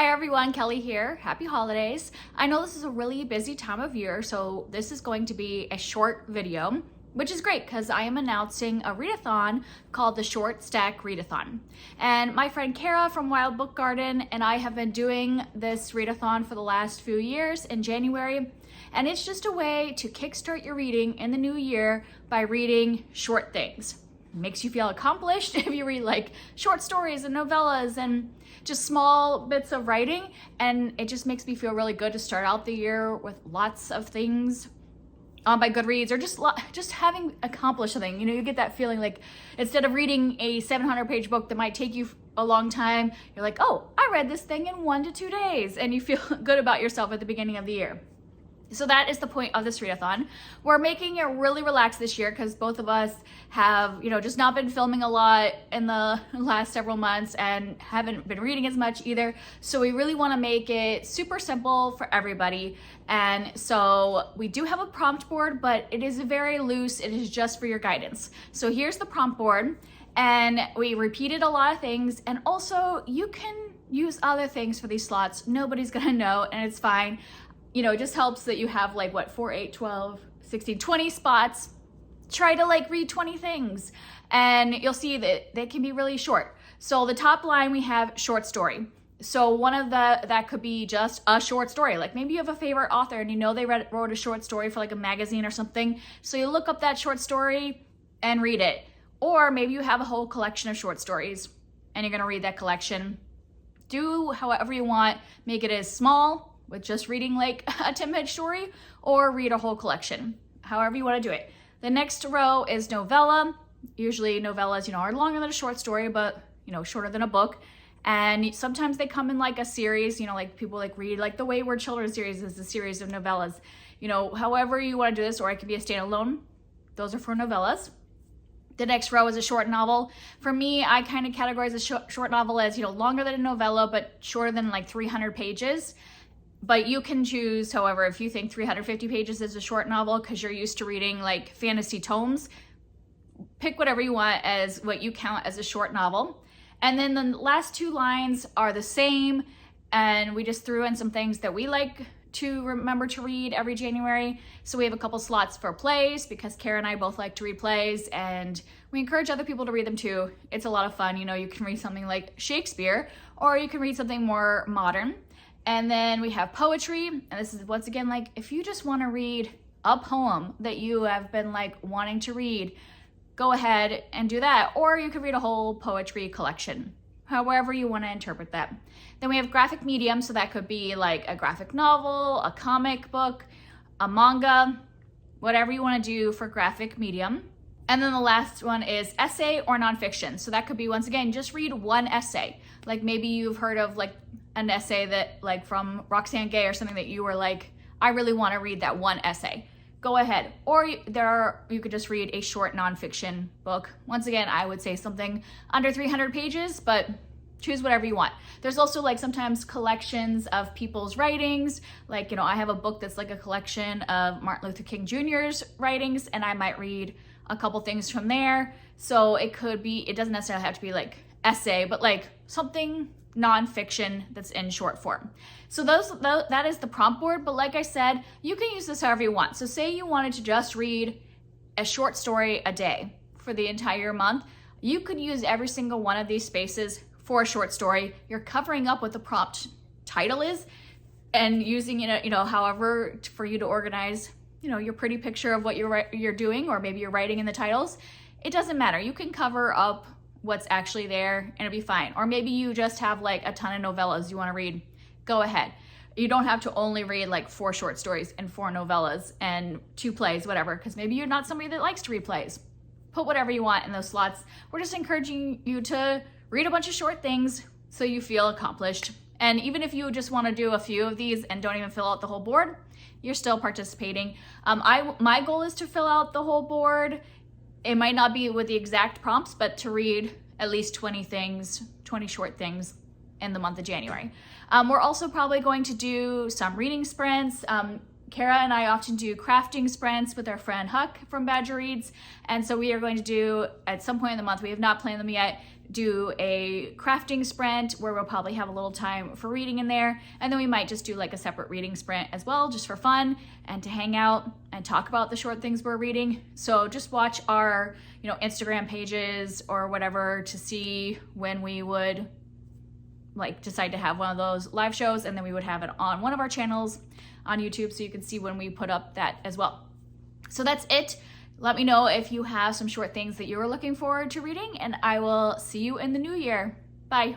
Hi everyone, Kelly here. Happy holidays. I know this is a really busy time of year, so this is going to be a short video, which is great because I am announcing a readathon called the Short Stack Readathon. And my friend Kara from Wild Book Garden and I have been doing this readathon for the last few years in January. And it's just a way to kickstart your reading in the new year by reading short things. It makes you feel accomplished if you read like short stories and novellas and just small bits of writing, and it just makes me feel really good to start out the year with lots of things on my Goodreads, or just having accomplished something. You know, you get that feeling like instead of reading a 700-page book that might take you a long time, you're like, oh, I read this thing in 1 to 2 days, and you feel good about yourself at the beginning of the year. So that is the point of this readathon. We're making it really relaxed this year because both of us have, just not been filming a lot in the last several months and haven't been reading as much either. So we really want to make it super simple for everybody. And so we do have a prompt board, but it is very loose. It is just for your guidance. So here's the prompt board, and we repeated a lot of things, and also you can use other things for these slots. Nobody's gonna know, and it's fine. It just helps that you have 4, 8, 12, 16, 20 spots. Try to read 20 things, and you'll see that they can be really short. So the top line, we have short story. So one of that could be just a short story. Like maybe you have a favorite author and they wrote a short story for a magazine or something. So you look up that short story and read it. Or maybe you have a whole collection of short stories and you're gonna read that collection. Do however you want. Make it as small, with just reading a 10-page story, or read a whole collection, however you want to do it. The next row is novella. Usually novellas, are longer than a short story, but shorter than a book. And sometimes they come in a series, people read the Wayward Children series is a series of novellas. However you want to do this, or it can be a standalone. Those are for novellas. The next row is a short novel. For me, I kind of categorize a short novel as, longer than a novella, but shorter than 300 pages. But you can choose, however, if you think 350 pages is a short novel because you're used to reading fantasy tomes, pick whatever you want as what you count as a short novel. And then the last 2 lines are the same, and we just threw in some things that we like to remember to read every January. So we have a couple slots for plays because Kara and I both like to read plays, and we encourage other people to read them too. It's a lot of fun. You can read something like Shakespeare, or you can read something more modern. And then we have poetry, and this is once again if you just want to read a poem that you have been wanting to read, go ahead and do that. Or you could read a whole poetry collection, however you want to interpret that. Then we have graphic medium, so that could be a graphic novel, a comic book, a manga, whatever you want to do for graphic medium. And then the last one is essay or nonfiction. So that could be, once again, just read one essay. Maybe you've heard of an essay that from Roxane Gay or something that you were I really want to read that one essay. Go ahead. Or you could just read a short nonfiction book. Once again, I would say something under 300 pages, but choose whatever you want. There's also sometimes collections of people's writings. I have a book that's a collection of Martin Luther King Jr.'s writings, and I might read a couple things from there. So it doesn't necessarily have to be essay, but something nonfiction that's in short form. So that is the prompt board, but like I said, you can use this however you want. So say you wanted to just read a short story a day for the entire month, you could use every single one of these spaces for a short story. You're covering up what the prompt title is and using however for you to organize your pretty picture of what you're doing, or maybe you're writing in the titles. It doesn't matter. You can cover up what's actually there and it'll be fine. Or maybe you just have a ton of novellas you want to read. Go ahead. You don't have to only read 4 short stories and 4 novellas and 2 plays, whatever, because maybe you're not somebody that likes to read plays. Put whatever you want in those slots. We're just encouraging you to read a bunch of short things so you feel accomplished. And even if you just want to do a few of these and don't even fill out the whole board, you're still participating. My goal is to fill out the whole board. It might not be with the exact prompts, but to read at least 20 short things in the month of January. We're also probably going to do some reading sprints. Kara and I often do crafting sprints with our friend Huck from Badger Reads. And so we are going to do, at some point in the month, we have not planned them yet, do a crafting sprint where we'll probably have a little time for reading in there. And then we might just do like a separate reading sprint as well, just for fun and to hang out and talk about the short things we're reading. So just watch our, Instagram pages or whatever to see when we would like decide to have one of those live shows, and then we would have it on one of our channels on YouTube so you can see when we put up that as well. So that's it. Let me know if you have some short things that you are looking forward to reading, and I will see you in the new year. Bye.